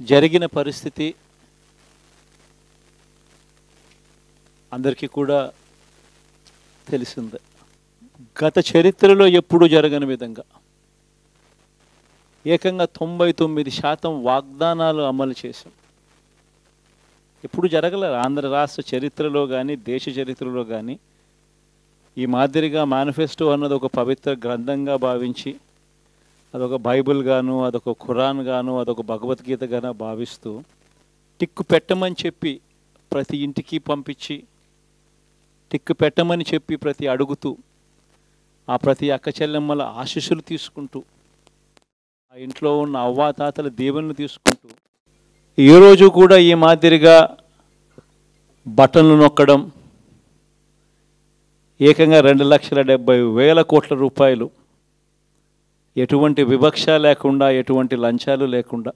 జరిగిన పరిస్థితి అందరికీ కూడా తెలిసిందే. గత చరిత్రలో ఎప్పుడూ జరగని విధంగా ఏకంగా 99% వాగ్దానాలు అమలు చేశాం. ఎప్పుడు జరగలేదు ఆంధ్ర రాష్ట్ర చరిత్రలో కానీ దేశ చరిత్రలో కానీ. ఈ మాదిరిగా మేనిఫెస్టో అన్నది ఒక పవిత్ర గ్రంథంగా భావించి అదొక బైబిల్ గాను, అదొక ఖురాన్ గాను, అదొక భగవద్గీత గాను భావిస్తూ టిక్కు పెట్టమని చెప్పి ప్రతి ఇంటికి పంపించి, టిక్కు పెట్టమని చెప్పి ప్రతి అడుగుతూ, ఆ ప్రతి అక్క చెల్లెమ్మల ఆశీస్సులు తీసుకుంటూ, ఆ ఇంట్లో ఉన్న అవ్వాతాతల దీవెనలు తీసుకుంటూ, ఏ రోజు కూడా ఈ మాదిరిగా బటన్లు నొక్కడం, ఏకంగా 2,70,000 కోట్ల రూపాయలు ఎటువంటి వివక్ష లేకుండా, ఎటువంటి లంచాలు లేకుండా,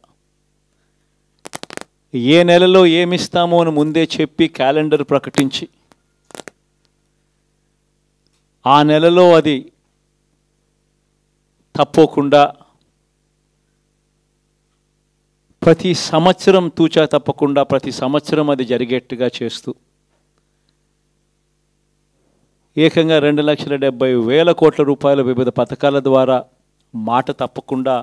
ఏ నెలలో ఏమిస్తామో అని ముందే చెప్పి క్యాలెండర్ ప్రకటించి ఆ నెలలో అది తప్పకుండా ప్రతి సంవత్సరం తూచా తప్పకుండా ప్రతి సంవత్సరం అది జరిగేట్టుగా చేస్తూ ఏకంగా 2,70,000 కోట్ల రూపాయల వివిధ పథకాల ద్వారా మాట తప్పకుండా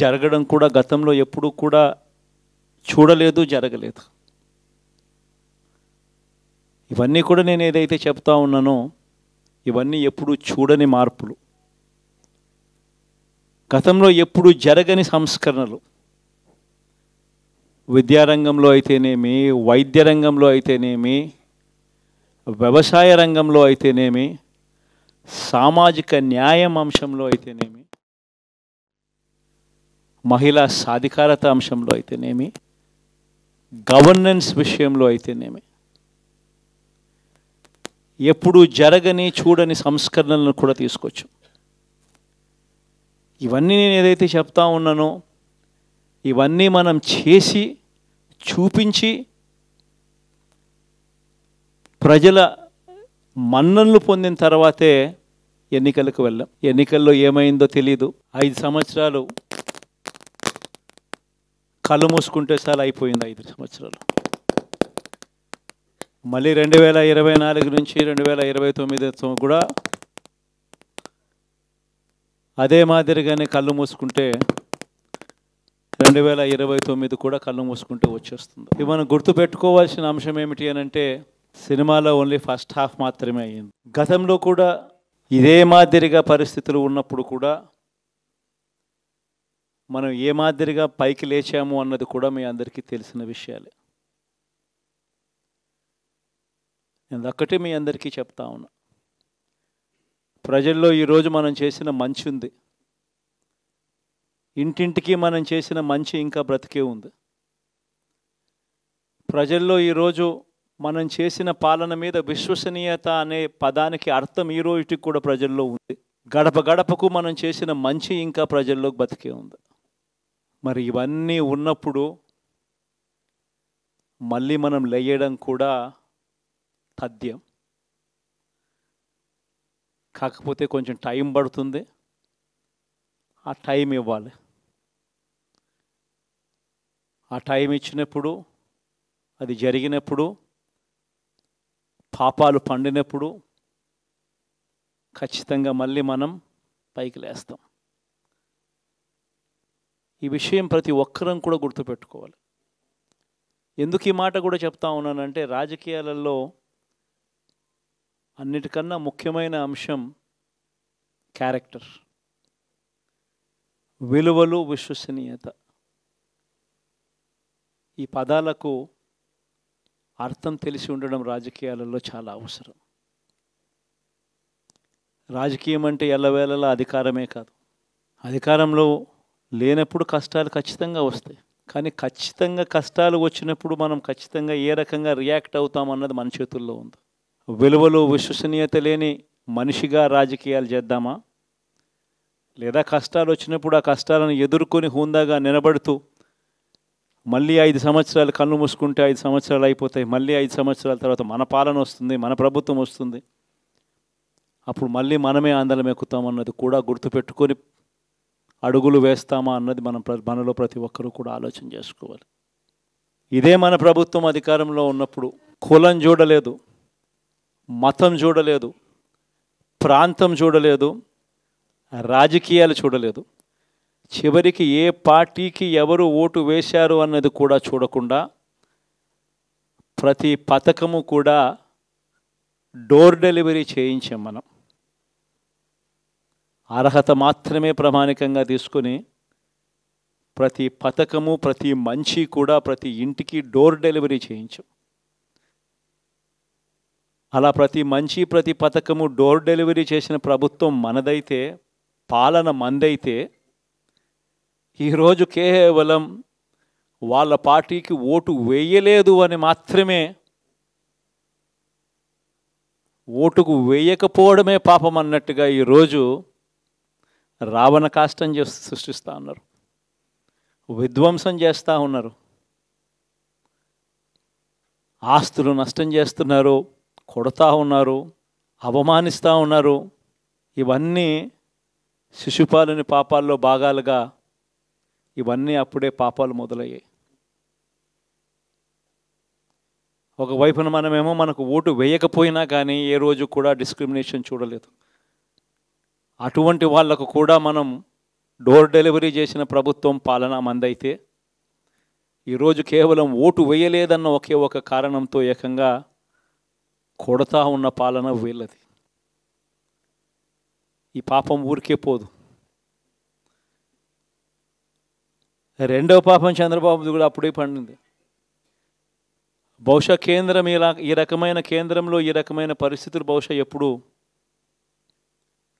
జరగడం కూడా గతంలో ఎప్పుడూ కూడా చూడలేదు, జరగలేదు. ఇవన్నీ కూడా నేను ఏదైతే చెప్తా ఉన్నానో ఇవన్నీ ఎప్పుడూ చూడని మార్పులు, గతంలో ఎప్పుడూ జరగని సంస్కరణలు. విద్యారంగంలో అయితేనేమి, వైద్య రంగంలో అయితేనేమి, వ్యవసాయ రంగంలో అయితేనేమి, సామాజిక న్యాయం అంశంలో అయితేనేమి, మహిళా సాధికారత అంశంలో అయితేనేమి, గవర్నెన్స్ విషయంలో అయితేనేమి ఎప్పుడు జరగని చూడని సంస్కరణలను కూడా తీసుకొచ్చు. ఇవన్నీ నేను ఏదైతే చెప్తా ఉన్నానో ఇవన్నీ మనం చేసి చూపించి ప్రజల మన్ననలు పొందిన తర్వాతే ఎన్నికలకు వెళ్ళాం. ఎన్నికల్లో ఏమైందో తెలీదు. 5 సంవత్సరాలు కళ్ళు మూసుకుంటే చాలా అయిపోయింది. 5 సంవత్సరాలు మళ్ళీ 2024 నుంచి 2029 కూడా అదే మాదిరిగానే కళ్ళు మూసుకుంటే 2029 కూడా కళ్ళు మూసుకుంటే వచ్చేస్తుంది. ఇది మనం గుర్తుపెట్టుకోవాల్సిన అంశం ఏమిటి అని అంటే సినిమాలో ఓన్లీ ఫస్ట్ హాఫ్ మాత్రమే అయ్యింది. గతంలో కూడా ఇదే మాదిరిగా పరిస్థితులు ఉన్నప్పుడు కూడా మనం ఏ మాదిరిగా పైకి లేచాము అన్నది కూడా మీ అందరికీ తెలిసిన విషయాలే. నేను ఒక్కటే మీ అందరికీ చెప్తా ఉన్నా, ప్రజల్లో ఈరోజు మనం చేసిన మంచి ఉంది. ఇంటింటికి మనం చేసిన మంచి ఇంకా బ్రతికే ఉంది. ప్రజల్లో ఈరోజు మనం చేసిన పాలన మీద విశ్వసనీయత అనే పదానికి అర్థం ఈ రోజుకి కూడా ప్రజల్లో ఉంది. గడప గడపకు మనం చేసిన మంచి ఇంకా ప్రజల్లో బతికే ఉంది. మరి ఇవన్నీ ఉన్నప్పుడు మళ్ళీ మనం లేయడం కూడా తథ్యం. కాకపోతే కొంచెం టైం పడుతుంది. ఆ టైం ఇవ్వాలి. ఆ టైం ఇచ్చినప్పుడు, అది జరిగినప్పుడు, పాపాలు పండినప్పుడు ఖచ్చితంగా మళ్ళీ మనం పైకి లేస్తాం. ఈ విషయం ప్రతి ఒక్కరం కూడా గుర్తుపెట్టుకోవాలి. ఎందుకు ఈ మాట కూడా చెప్తా ఉన్నానంటే రాజకీయాలలో అన్నిటికన్నా ముఖ్యమైన అంశం క్యారెక్టర్, విలువలు, విశ్వసనీయత. ఈ పదాలకు అర్థం తెలిసి ఉండడం రాజకీయాలలో చాలా అవసరం. రాజకీయం అంటే ఎల్లవేళలా అధికారమే కాదు. అధికారంలో లేనప్పుడు కష్టాలు ఖచ్చితంగా వస్తాయి. కానీ ఖచ్చితంగా కష్టాలు వచ్చినప్పుడు మనం ఖచ్చితంగా ఏ రకంగా రియాక్ట్ అవుతామన్నది మన చేతుల్లో ఉంది. విలువలు, విశ్వసనీయత లేని మనిషిగా రాజకీయాలు చేద్దామా, లేదా కష్టాలు వచ్చినప్పుడు ఆ కష్టాలను ఎదుర్కొని హుందాగా నిలబడుతూ మళ్ళీ 5 సంవత్సరాలు కళ్ళు మూసుకుంటే 5 సంవత్సరాలు అయిపోతాయి, మళ్ళీ 5 సంవత్సరాల తర్వాత మన పాలన వస్తుంది, మన ప్రభుత్వం వస్తుంది, అప్పుడు మళ్ళీ మనమే ఆందోళన ఎక్కుతామన్నది కూడా గుర్తుపెట్టుకొని అడుగులు వేస్తామా అన్నది మనలో ప్రతి ఒక్కరూ కూడా ఆలోచన చేసుకోవాలి. ఇదే మన ప్రభుత్వం అధికారంలో ఉన్నప్పుడు కులం చూడలేదు, మతం చూడలేదు, ప్రాంతం చూడలేదు, రాజకీయాలు చూడలేదు. చివరికి ఏ పార్టీకి ఎవరు ఓటు వేశారు అన్నది కూడా చూడకుండా ప్రతి పథకము కూడా డోర్ డెలివరీ చేయించాం మనం. అర్హత మాత్రమే ప్రామాణికంగా తీసుకొని ప్రతి పథకము, ప్రతి మంచి కూడా ప్రతి ఇంటికి డోర్ డెలివరీ చేయించాం. అలా ప్రతి మంచి, ప్రతి పథకము డోర్ డెలివరీ చేసిన ప్రభుత్వం మనదైతే, పాలన మందైతే, ఈరోజు కేవలం వాళ్ళ పార్టీకి ఓటు వేయలేదు అని మాత్రమే, ఓటుకు వేయకపోవడమే పాపం అన్నట్టుగా ఈరోజు రావణ కాష్టం సృష్టిస్తూ ఉన్నారు, విధ్వంసం చేస్తూ ఉన్నారు, ఆస్తులు నష్టం చేస్తున్నారు, కొడతా ఉన్నారు, అవమానిస్తూ ఉన్నారు. ఇవన్నీ శిశుపాలుని పాపాల్లో భాగాలుగా ఇవన్నీ అప్పుడే పాపాలు మొదలయ్యాయి. ఒకవైపున మనమేమో మనకు ఓటు వేయకపోయినా కానీ ఏ రోజు కూడా డిస్క్రిమినేషన్ చూడలేదు. అటువంటి వాళ్లకు కూడా మనం డోర్ డెలివరీ చేసిన ప్రభుత్వం పాలన మందైతే, ఈరోజు కేవలం ఓటు వేయలేదన్న ఒకే ఒక కారణంతో ఏకంగా కొడతా ఉన్న పాలన వీళ్ళది. ఈ పాపం ఊరికే పోదు. రెండవ పాపం చంద్రబాబుది కూడా అప్పుడే పండింది. బహుశా కేంద్రం ఈ రకమైన కేంద్రంలో ఈ రకమైన పరిస్థితులు బహుశా ఎప్పుడు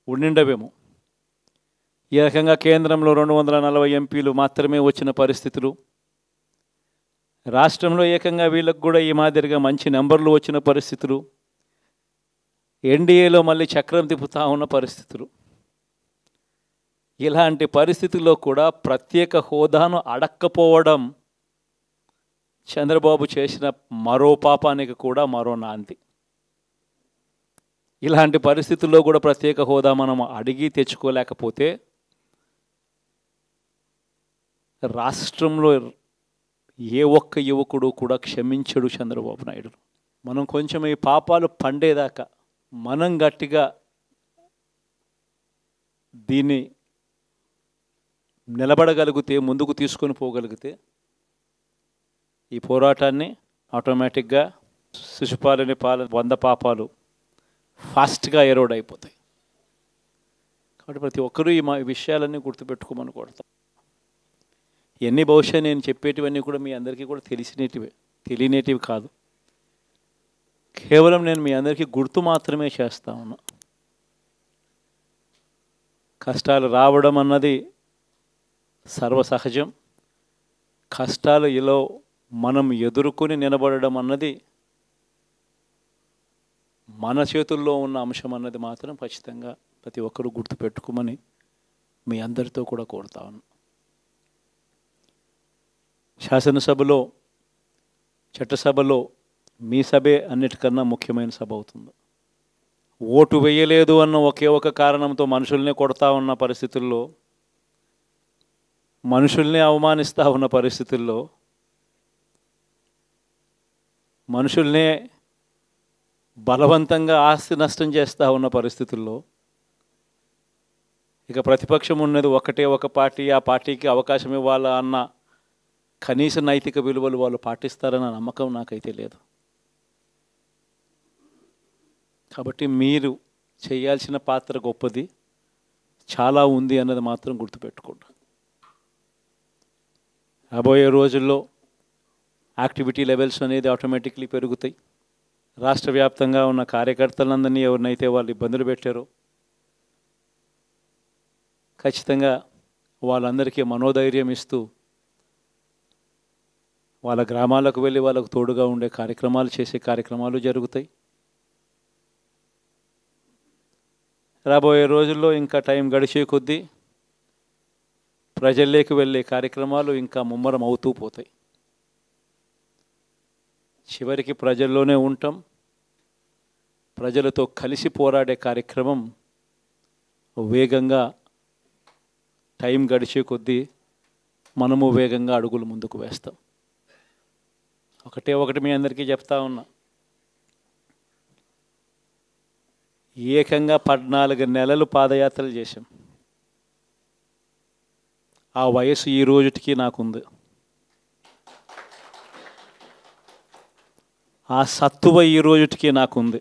ఉండిండవేమో. ఈ రకంగా కేంద్రంలో 240 ఎంపీలు మాత్రమే వచ్చిన పరిస్థితులు, రాష్ట్రంలో ఏకంగా వీళ్ళకు కూడా ఈ మాదిరిగా మంచి నెంబర్లు వచ్చిన పరిస్థితులు, ఎన్డీఏలో మళ్ళీ చక్రం తిప్పుతా ఉన్న పరిస్థితులు. ఇలాంటి పరిస్థితుల్లో కూడా ప్రత్యేక హోదాను అడక్కపోవడం చంద్రబాబు చేసిన మరో పాపానికి కూడా మరో నాంది. ఇలాంటి పరిస్థితుల్లో కూడా ప్రత్యేక హోదా మనం అడిగి తెచ్చుకోలేకపోతే రాష్ట్రంలో ఏ ఒక్క యువకుడు కూడా క్షమించడు చంద్రబాబు నాయుడు. మనం కొంచెం ఈ పాపాలు పండేదాకా మనం గట్టిగా దీన్ని నిలబడగలిగితే, ముందుకు తీసుకొని పోగలిగితే ఈ పోరాటాన్ని ఆటోమేటిక్గా శిశుపాలుని 100 పాపాలు ఫాస్ట్గా ఎరోడ్ అయిపోతాయి. కాబట్టి ప్రతి ఒక్కరూ ఈ విషయాలన్నీ గుర్తుపెట్టుకోమని కోరుతాం. ఎన్ని బహుశా నేను చెప్పేటివన్నీ కూడా మీ అందరికీ కూడా తెలియనేటివి కాదు. కేవలం నేను మీ అందరికీ గుర్తు మాత్రమే చేస్తా ఉన్నా. కష్టాలు రావడం అన్నది సర్వసహజం. కష్టాలు ఇలా మనం ఎదుర్కొని నిలబడడం అన్నది మన చేతుల్లో ఉన్న అంశం అన్నది మాత్రం ఖచ్చితంగా ప్రతి ఒక్కరూ గుర్తుపెట్టుకోమని మీ అందరితో కూడా కోరుతా ఉన్నాను. శాసనసభలో, చట్టసభలో మీ సభే అన్నిటికన్నా ముఖ్యమైన సభ అవుతుంది. ఓటు వేయలేదు అన్న ఒకే ఒక కారణంతో మనుషుల్ని కొడతా ఉన్న పరిస్థితుల్లో, మనుషుల్ని అవమానిస్తూ ఉన్న పరిస్థితుల్లో, మనుషుల్నే బలవంతంగా ఆస్తి నష్టం చేస్తూ ఉన్న పరిస్థితుల్లో ఇక ప్రతిపక్షం ఉన్నది ఒకటే ఒక పార్టీ, ఆ పార్టీకి అవకాశం ఇవ్వాలా అన్న కనీస నైతిక విలువలు వాళ్ళు పాటిస్తారన్న నమ్మకం నాకైతే లేదు. కాబట్టి మీరు చేయాల్సిన పాత్ర గొప్పది, చాలా ఉంది అన్నది మాత్రం గుర్తుపెట్టుకోండి. రాబోయే రోజుల్లో యాక్టివిటీ లెవెల్స్ అనేది ఆటోమేటిక్లీ పెరుగుతాయి. రాష్ట్ర వ్యాప్తంగా ఉన్న కార్యకర్తలందరినీ ఎవరినైతే వాళ్ళు ఇబ్బందులు పెట్టారో ఖచ్చితంగా వాళ్ళందరికీ మనోధైర్యం ఇస్తూ వాళ్ళ గ్రామాలకు వెళ్ళి వాళ్ళకు తోడుగా ఉండే కార్యక్రమాలు చేసే కార్యక్రమాలు జరుగుతాయి. రాబోయే రోజుల్లో ఇంకా టైం గడిచే కొద్దీ ప్రజల్లోకి వెళ్ళే కార్యక్రమాలు ఇంకా ముమ్మరం అవుతూ పోతాయి. చివరికి ప్రజల్లోనే ఉంటాం. ప్రజలతో కలిసి పోరాడే కార్యక్రమం వేగంగా టైం గడిచే కొద్దీ మనము వేగంగా అడుగులు ముందుకు వేస్తాం. ఒకటి మీ అందరికీ చెప్తా ఉన్నా, ఏకంగా 14 నెలలు పాదయాత్రలు చేశాం. ఆ వయసు ఈ రోజుటికి నాకుంది. ఆ సత్తువ ఈ రోజుటికి నాకుంది.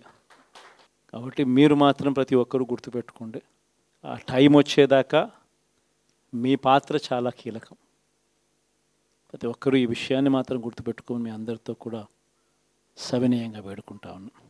కాబట్టి మీరు మాత్రం ప్రతి ఒక్కరూ గుర్తుపెట్టుకోండి, ఆ టైం వచ్చేదాకా మీ పాత్ర చాలా కీలకం. ప్రతి ఒక్కరూ ఈ విషయాన్ని మాత్రం గుర్తుపెట్టుకొని మీ అందరితో కూడా సవినయంగా వేడుకుంటా ఉన్నాను.